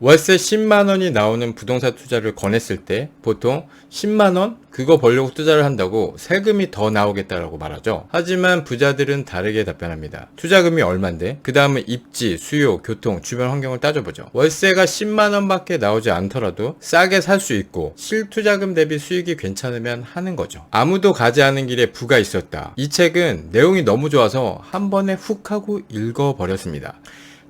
월세 10만원이 나오는 부동산 투자를 권했을 때 보통 10만원? 그거 벌려고 투자를 한다고 세금이 더 나오겠다라고 말하죠. 하지만 부자들은 다르게 답변합니다. 투자금이 얼만데? 그 다음은 입지, 수요, 교통, 주변 환경을 따져보죠. 월세가 10만원 밖에 나오지 않더라도 싸게 살 수 있고 실투자금 대비 수익이 괜찮으면 하는 거죠. 아무도 가지 않은 길에 부가 있었다. 이 책은 내용이 너무 좋아서 한 번에 훅 하고 읽어버렸습니다.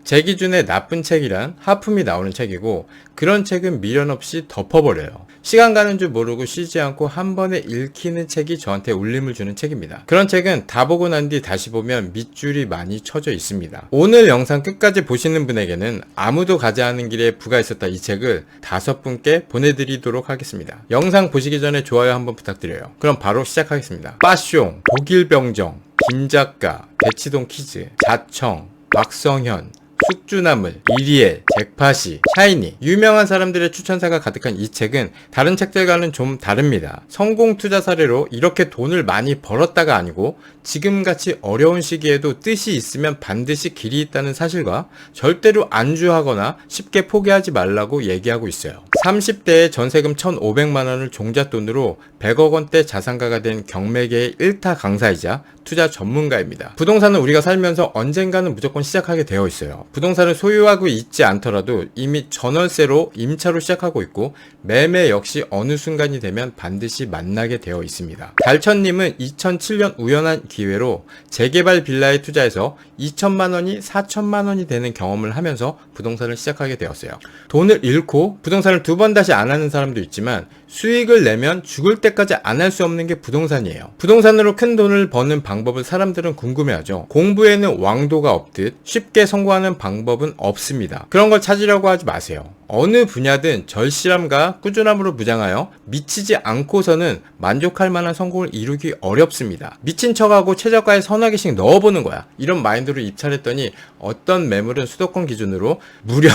제 기준에 나쁜 책이란 하품이 나오는 책이고 그런 책은 미련 없이 덮어버려요. 시간 가는 줄 모르고 쉬지 않고 한 번에 읽히는 책이 저한테 울림을 주는 책입니다. 그런 책은 다 보고 난 뒤 다시 보면 밑줄이 많이 쳐져 있습니다. 오늘 영상 끝까지 보시는 분에게는 아무도 가지 않은 길에 부가 있었다 이 책을 5분께 보내드리도록 하겠습니다. 영상 보시기 전에 좋아요 한번 부탁드려요. 그럼 바로 시작하겠습니다. 빠숑, 독일병정, 김작가, 대치동 키즈, 자청, 박성현, 숙주나물, 이리엘, 잭파시, 샤이니 유명한 사람들의 추천사가 가득한 이 책은 다른 책들과는 좀 다릅니다. 성공 투자 사례로 이렇게 돈을 많이 벌었다가 아니고 지금같이 어려운 시기에도 뜻이 있으면 반드시 길이 있다는 사실과 절대로 안주하거나 쉽게 포기하지 말라고 얘기하고 있어요. 30대에 전세금 1,500만원을 종잣돈으로 100억 원대 자산가가 된 경매계의 1타 강사이자 투자 전문가입니다. 부동산은 우리가 살면서 언젠가는 무조건 시작하게 되어 있어요. 부동산을 소유하고 있지 않더라도 이미 전월세로 임차로 시작하고 있고 매매 역시 어느 순간이 되면 반드시 만나게 되어 있습니다. 달천님은 2007년 우연한 기회로 재개발 빌라에 투자해서 2천만 원이 4천만 원이 되는 경험을 하면서 부동산을 시작하게 되었어요. 돈을 잃고 부동산을 2번 다시 안 하는 사람도 있지만 수익을 내면 죽을 때까지 안 할 수 없는 게 부동산이에요. 부동산으로 큰 돈을 버는 방법을 사람들은 궁금해하죠. 공부에는 왕도가 없듯 쉽게 성공하는 방법은 없습니다. 그런 걸 찾으려고 하지 마세요. 어느 분야든 절실함과 꾸준함으로 무장하여 미치지 않고서는 만족할 만한 성공을 이루기 어렵습니다. 미친 척하고 최저가에 서너 개씩 넣어보는 거야. 이런 마인드로 입찰했더니 어떤 매물은 수도권 기준으로 무려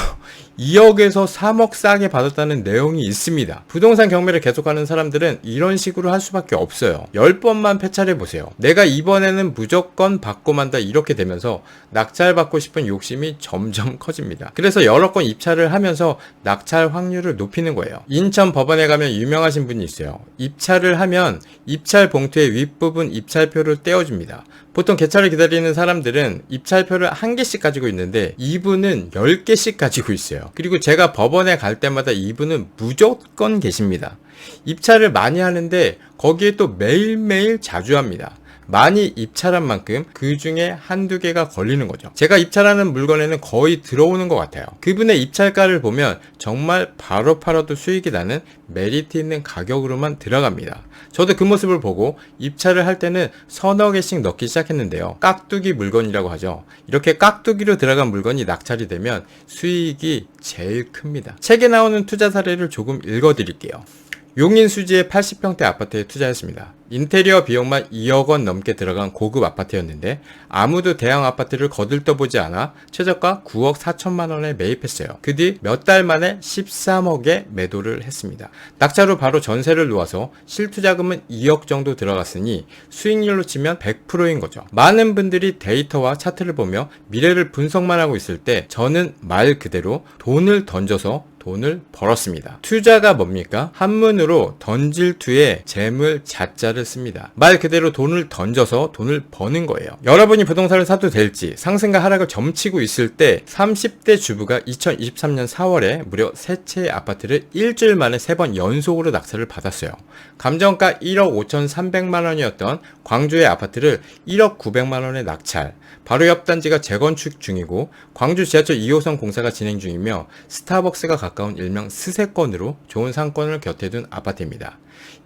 2억에서 3억 싸게 받았다는 내용이 있습니다. 부동산 경매를 계속하는 사람들은 이런 식으로 할 수밖에 없어요. 10번만 패찰해보세요. 내가 이번에는 무조건 받고 만다 이렇게 되면서 낙찰받고 싶은 욕심이 점점 커집니다. 그래서 여러 건 입찰을 하면서 낙찰 확률을 높이는 거예요. 인천 법원에 가면 유명하신 분이 있어요. 입찰을 하면 입찰 봉투의 윗부분 입찰표를 떼어줍니다. 보통 개찰을 기다리는 사람들은 입찰표를 1개씩 가지고 있는데 이분은 10개씩 가지고 있어요. 그리고 제가 법원에 갈 때마다 이분은 무조건 계십니다. 입찰을 많이 하는데 거기에 또 매일매일 자주 합니다. 많이 입찰한 만큼 그 중에 한두 개가 걸리는 거죠. 제가 입찰하는 물건에는 거의 들어오는 것 같아요. 그분의 입찰가를 보면 정말 바로 팔아도 수익이 나는 메리트 있는 가격으로만 들어갑니다. 저도 그 모습을 보고 입찰을 할 때는 서너 개씩 넣기 시작했는데요. 깍두기 물건이라고 하죠. 이렇게 깍두기로 들어간 물건이 낙찰이 되면 수익이 제일 큽니다. 책에 나오는 투자 사례를 조금 읽어드릴게요. 용인 수지의 80평대 아파트에 투자했습니다. 인테리어 비용만 2억 원 넘게 들어간 고급 아파트였는데 아무도 대형 아파트를 거들떠보지 않아 최저가 9억 4천만 원에 매입했어요. 그 뒤 몇 달 만에 13억에 매도를 했습니다. 낙찰 후 바로 전세를 놓아서 실투자금은 2억 정도 들어갔으니 수익률로 치면 100%인 거죠. 많은 분들이 데이터와 차트를 보며 미래를 분석만 하고 있을 때 저는 말 그대로 돈을 던져서 돈을 벌었습니다. 투자가 뭡니까? 한문으로 던질투에 재물 자자를 씁니다. 말 그대로 돈을 던져서 돈을 버는 거예요. 여러분이 부동산을 사도 될지 상승과 하락을 점치고 있을 때 30대 주부가 2023년 4월에 무려 3채의 아파트를 일주일 만에 3번 연속으로 낙찰을 받았어요. 감정가 1억 5,300만 원이었던 광주의 아파트를 1억 900만 원에 낙찰. 바로 옆 단지가 재건축 중이고 광주 지하철 2호선 공사가 진행 중이며 스타벅스가 가까운 일명 스세권으로 좋은 상권을 곁에 둔 아파트입니다.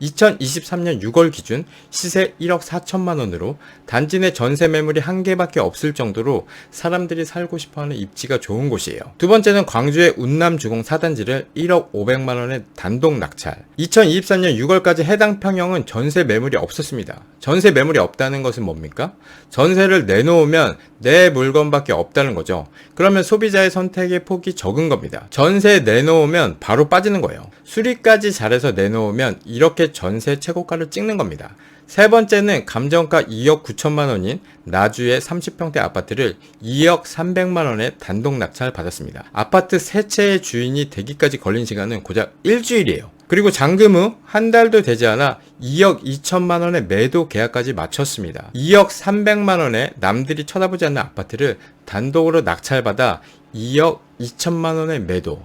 2023년 6월 기준 시세 1억 4천만 원으로 단지 내 전세 매물이 1개밖에 없을 정도로 사람들이 살고 싶어하는 입지가 좋은 곳이에요. 두 번째는 광주의 운남주공 4단지를 1억 500만 원에 단독 낙찰. 2023년 6월까지 해당 평형은 전세 매물이 없었습니다. 전세 매물이 없다는 것은 뭡니까? 전세를 내놓으면 내 물건밖에 없다는 거죠. 그러면 소비자의 선택의 폭이 적은 겁니다. 전세 내놓으면 바로 빠지는 거예요. 수리까지 잘해서 내놓으면 이렇게 전세 최고가를 찍는 겁니다. 세 번째는 감정가 2억 9천만 원인 나주의 30평대 아파트를 2억 300만 원에 단독 낙찰 받았습니다. 아파트 세 채의 주인이 되기까지 걸린 시간은 고작 일주일이에요. 그리고 잔금 후 한 달도 되지 않아 2억 2천만 원의 매도 계약까지 마쳤습니다. 2억 300만 원에 남들이 쳐다보지 않는 아파트를 단독으로 낙찰받아 2억 2천만 원의 매도.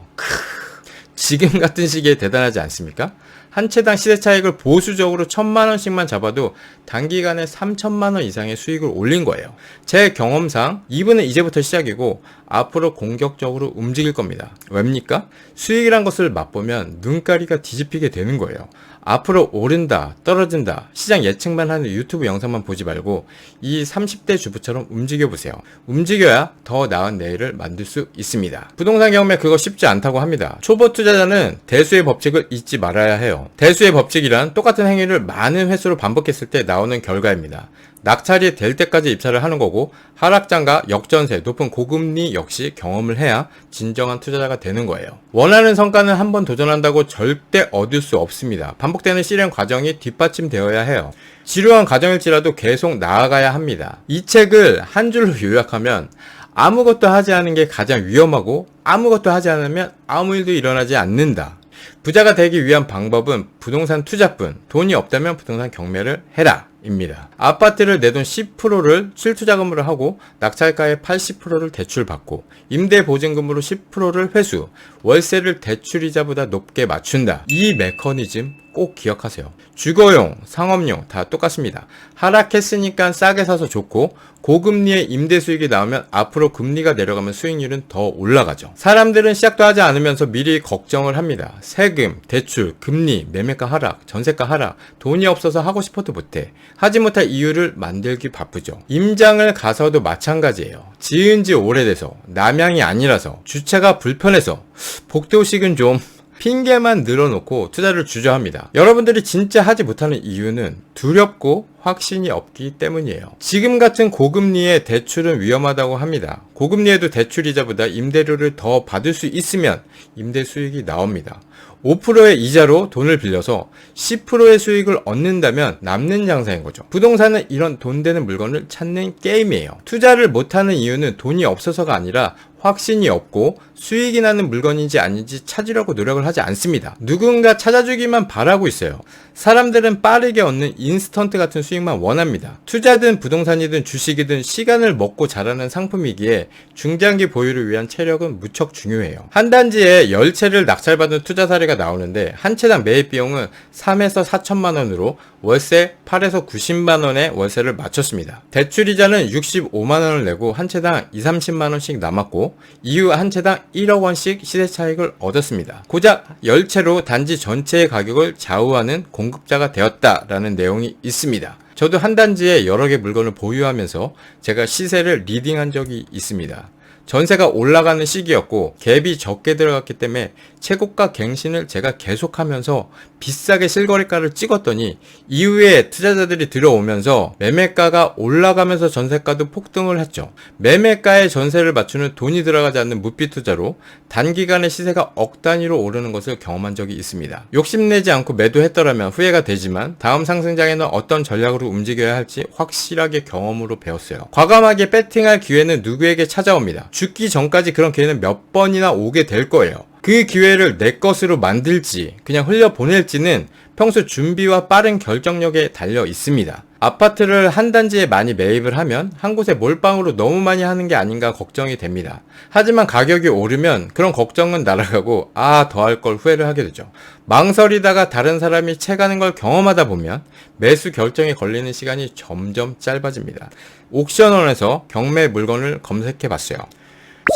지금 같은 시기에 대단하지 않습니까? 한 채당 시세 차익을 보수적으로 1,000만 원씩만 잡아도 단기간에 3,000만 원 이상의 수익을 올린 거예요. 제 경험상 2부는 이제부터 시작이고 앞으로 공격적으로 움직일 겁니다. 왜입니까? 수익이란 것을 맛보면 눈가리가 뒤집히게 되는 거예요. 앞으로 오른다, 떨어진다, 시장 예측만 하는 유튜브 영상만 보지 말고 이 30대 주부처럼 움직여보세요. 움직여야 더 나은 내일을 만들 수 있습니다. 부동산 경험에 그거 쉽지 않다고 합니다. 초보 투자자는 대수의 법칙을 잊지 말아야 해요. 대수의 법칙이란 똑같은 행위를 많은 횟수로 반복했을 때 나오는 결과입니다. 낙찰이 될 때까지 입찰을 하는 거고 하락장과 역전세, 높은 고금리 역시 경험을 해야 진정한 투자자가 되는 거예요. 원하는 성과는 한 번 도전한다고 절대 얻을 수 없습니다. 반복되는 실행 과정이 뒷받침되어야 해요. 지루한 과정일지라도 계속 나아가야 합니다. 이 책을 한 줄로 요약하면 아무것도 하지 않은 게 가장 위험하고 아무것도 하지 않으면 아무 일도 일어나지 않는다. 부자가 되기 위한 방법은 부동산 투자뿐, 돈이 없다면 부동산 경매를 해라 입니다. 아파트를 내 돈 10%를 실투자금으로 하고 낙찰가의 80%를 대출받고 임대보증금으로 10%를 회수, 월세를 대출이자보다 높게 맞춘다. 이 메커니즘 꼭 기억하세요. 주거용, 상업용 다 똑같습니다. 하락했으니까 싸게 사서 좋고 고금리의 임대 수익이 나오면 앞으로 금리가 내려가면 수익률은 더 올라가죠. 사람들은 시작도 하지 않으면서 미리 걱정을 합니다. 세금, 대출, 금리, 매매가 하락, 전세가 하락, 돈이 없어서 하고 싶어도 못해. 하지 못할 이유를 만들기 바쁘죠. 임장을 가서도 마찬가지예요. 지은 지 오래돼서, 남양이 아니라서, 주차가 불편해서, 복도식은 좀 핑계만 늘어놓고 투자를 주저합니다. 여러분들이 진짜 하지 못하는 이유는 두렵고 확신이 없기 때문이에요. 지금 같은 고금리의 대출은 위험하다고 합니다. 고금리에도 대출이자보다 임대료를 더 받을 수 있으면 임대 수익이 나옵니다. 5%의 이자로 돈을 빌려서 10%의 수익을 얻는다면 남는 장사인 거죠. 부동산은 이런 돈 되는 물건을 찾는 게임이에요. 투자를 못하는 이유는 돈이 없어서가 아니라 확신이 없고 수익이 나는 물건인지 아닌지 찾으려고 노력을 하지 않습니다. 누군가 찾아주기만 바라고 있어요. 사람들은 빠르게 얻는 인스턴트 같은 수익만 원합니다. 투자든 부동산이든 주식이든 시간을 먹고 자라는 상품이기에 중장기 보유를 위한 체력은 무척 중요해요. 한 단지에 10채를 낙찰받은 투자 사례가 나오는데 한 채당 매입 비용은 3에서 4천만 원으로 월세 8에서 90만 원의 월세를 맞췄습니다. 대출이자는 65만 원을 내고 한 채당 2, 30만 원씩 남았고 이후 한 채당 1억 원씩 시세 차익을 얻었습니다. 고작 10채로 단지 전체의 가격을 좌우하는 공급자가 되었다라는 내용이 있습니다. 저도 한 단지에 여러 개 물건을 보유하면서 제가 시세를 리딩한 적이 있습니다. 전세가 올라가는 시기였고 갭이 적게 들어갔기 때문에 최고가 갱신을 제가 계속하면서 비싸게 실거래가를 찍었더니 이후에 투자자들이 들어오면서 매매가가 올라가면서 전세가도 폭등을 했죠. 매매가에 전세를 맞추는 돈이 들어가지 않는 무비 투자로 단기간에 시세가 억 단위로 오르는 것을 경험한 적이 있습니다. 욕심내지 않고 매도했더라면 후회가 되지만 다음 상승장에는 어떤 전략으로 움직여야 할지 확실하게 경험으로 배웠어요. 과감하게 배팅할 기회는 누구에게 찾아옵니다. 죽기 전까지 그런 기회는 몇 번이나 오게 될 거예요. 그 기회를 내 것으로 만들지 그냥 흘려보낼지는 평소 준비와 빠른 결정력에 달려 있습니다. 아파트를 한 단지에 많이 매입을 하면 한 곳에 몰빵으로 너무 많이 하는 게 아닌가 걱정이 됩니다. 하지만 가격이 오르면 그런 걱정은 날아가고 더 할 걸 후회를 하게 되죠. 망설이다가 다른 사람이 채가는 걸 경험하다 보면 매수 결정에 걸리는 시간이 점점 짧아집니다. 옥션원에서 경매 물건을 검색해 봤어요.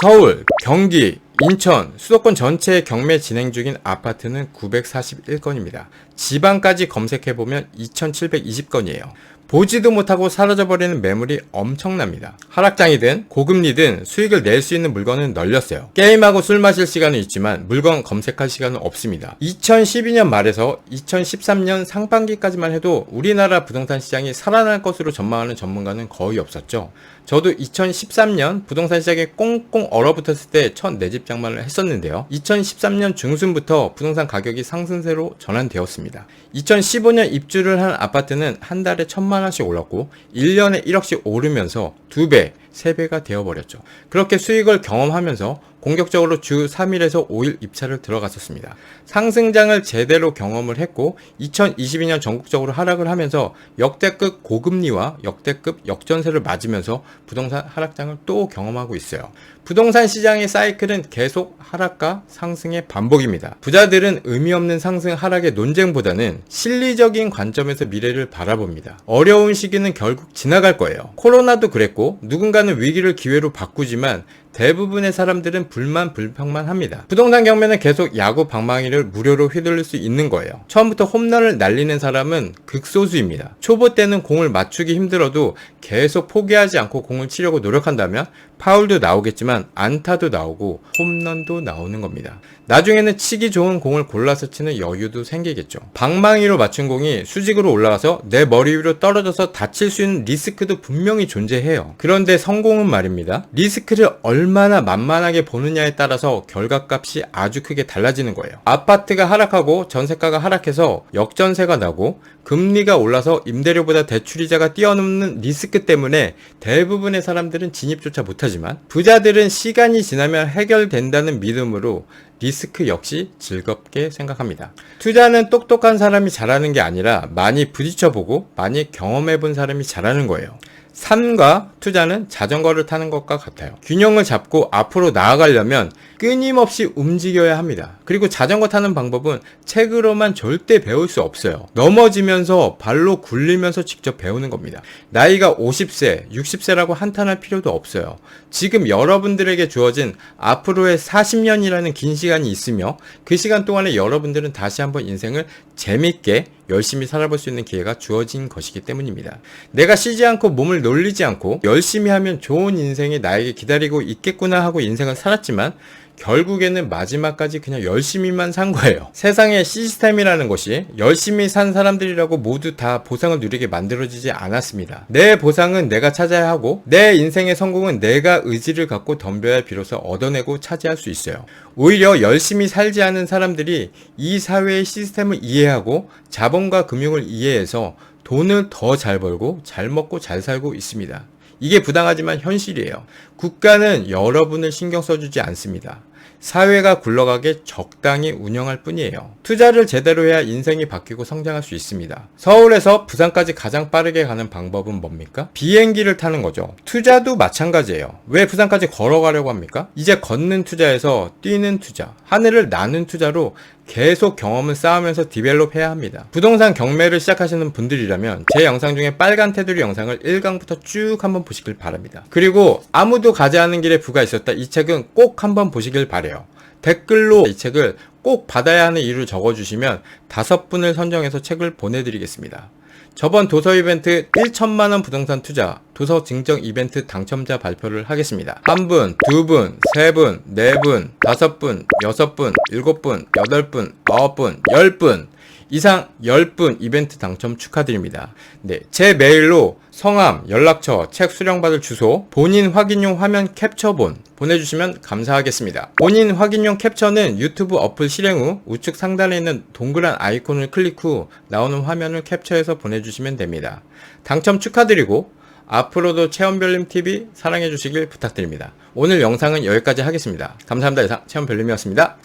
서울, 경기, 인천, 수도권 전체에 경매 진행 중인 아파트는 941건입니다. 지방까지 검색해보면 2720건이에요. 보지도 못하고 사라져버리는 매물이 엄청납니다. 하락장이든 고금리든 수익을 낼 수 있는 물건은 널렸어요. 게임하고 술 마실 시간은 있지만 물건 검색할 시간은 없습니다. 2012년 말에서 2013년 상반기까지만 해도 우리나라 부동산 시장이 살아날 것으로 전망하는 전문가는 거의 없었죠. 저도 2013년 부동산 시장에 꽁꽁 얼어붙었을 때 첫 내 집 장만을 했었는데요. 2013년 중순부터 부동산 가격이 상승세로 전환되었습니다. 2015년 입주를 한 아파트는 한 달에 1,000만 원씩 올랐고 1년에 1억씩 오르면서 2배, 3배가 되어버렸죠. 그렇게 수익을 경험하면서 공격적으로 주 3일에서 5일 입찰을 들어갔었습니다. 상승장을 제대로 경험을 했고 2022년 전국적으로 하락을 하면서 역대급 고금리와 역대급 역전세를 맞으면서 부동산 하락장을 또 경험하고 있어요. 부동산 시장의 사이클은 계속 하락과 상승의 반복입니다. 부자들은 의미 없는 상승 하락의 논쟁보다는 실리적인 관점에서 미래를 바라봅니다. 어려운 시기는 결국 지나갈 거예요. 코로나도 그랬고 누군가는 위기를 기회로 바꾸지만 대부분의 사람들은 불평만 합니다. 부동산 경매는 계속 야구 방망이를 무료로 휘둘릴 수 있는 거예요. 처음부터 홈런을 날리는 사람은 극소수입니다. 초보 때는 공을 맞추기 힘들어도 계속 포기하지 않고 공을 치려고 노력한다면 파울도 나오겠지만 안타도 나오고 홈런도 나오는 겁니다. 나중에는 치기 좋은 공을 골라서 치는 여유도 생기겠죠. 방망이로 맞춘 공이 수직으로 올라가서 내 머리 위로 떨어져서 다칠 수 있는 리스크도 분명히 존재해요. 그런데 성공은 말입니다. 리스크를 얼마나 만만하게 보느냐에 따라서 결과값이 아주 크게 달라지는 거예요. 아파트가 하락하고 전세가가 하락해서 역전세가 나고 금리가 올라서 임대료보다 대출이자가 뛰어넘는 리스크 때문에 대부분의 사람들은 진입조차 못하지만 부자들은 시간이 지나면 해결된다는 믿음으로 리스크 역시 즐겁게 생각합니다. 투자는 똑똑한 사람이 잘하는 게 아니라 많이 부딪혀보고 많이 경험해본 사람이 잘하는 거예요. 삶과 투자는 자전거를 타는 것과 같아요. 균형을 잡고 앞으로 나아가려면 끊임없이 움직여야 합니다. 그리고 자전거 타는 방법은 책으로만 절대 배울 수 없어요. 넘어지면서 발로 굴리면서 직접 배우는 겁니다. 나이가 50세, 60세라고 한탄할 필요도 없어요. 지금 여러분들에게 주어진 앞으로의 40년이라는 긴 시간이 있으며 그 시간 동안에 여러분들은 다시 한번 인생을 재밌게 열심히 살아볼 수 있는 기회가 주어진 것이기 때문입니다. 내가 쉬지 않고 몸을 놀리지 않고 열심히 하면 좋은 인생이 나에게 기다리고 있겠구나 하고 인생을 살았지만 결국에는 마지막까지 그냥 열심히만 산 거예요. 세상의 시스템이라는 것이 열심히 산 사람들이라고 모두 다 보상을 누리게 만들어지지 않았습니다. 내 보상은 내가 찾아야 하고 내 인생의 성공은 내가 의지를 갖고 덤벼야 비로소 얻어내고 차지할 수 있어요. 오히려 열심히 살지 않은 사람들이 이 사회의 시스템을 이해하고 자본과 금융을 이해해서 돈을 더 잘 벌고 잘 먹고 잘 살고 있습니다. 이게 부당하지만 현실이에요. 국가는 여러분을 신경 써주지 않습니다. 사회가 굴러가게 적당히 운영할 뿐이에요. 투자를 제대로 해야 인생이 바뀌고 성장할 수 있습니다. 서울에서 부산까지 가장 빠르게 가는 방법은 뭡니까? 비행기를 타는 거죠. 투자도 마찬가지예요. 왜 부산까지 걸어가려고 합니까? 이제 걷는 투자에서 뛰는 투자, 하늘을 나는 투자로 계속 경험을 쌓으면서 디벨롭해야 합니다. 부동산 경매를 시작하시는 분들이라면 제 영상 중에 빨간 테두리 영상을 1강부터 쭉 한번 보시길 바랍니다. 그리고 아무도 가지 않은 길에 부가 있었다. 이 책은 꼭 한번 보시길 바래요. 댓글로 이 책을 꼭 받아야 하는 이유를 적어주시면 5분을 선정해서 책을 보내드리겠습니다. 저번 도서 이벤트 1천만원 부동산 투자 도서 증정 이벤트 당첨자 발표를 하겠습니다. 1분, 2분, 3분, 4분, 5분, 6분, 7분, 8분, 9분, 10분 이상 10분 이벤트 당첨 축하드립니다. 네, 제 메일로 성함, 연락처, 책 수령받을 주소, 본인 확인용 화면 캡처본 보내주시면 감사하겠습니다. 본인 확인용 캡처는 유튜브 어플 실행 후 우측 상단에 있는 동그란 아이콘을 클릭 후 나오는 화면을 캡처해서 보내주시면 됩니다. 당첨 축하드리고 앞으로도 체험별님TV 사랑해주시길 부탁드립니다. 오늘 영상은 여기까지 하겠습니다. 감사합니다. 이상 체험별님이었습니다.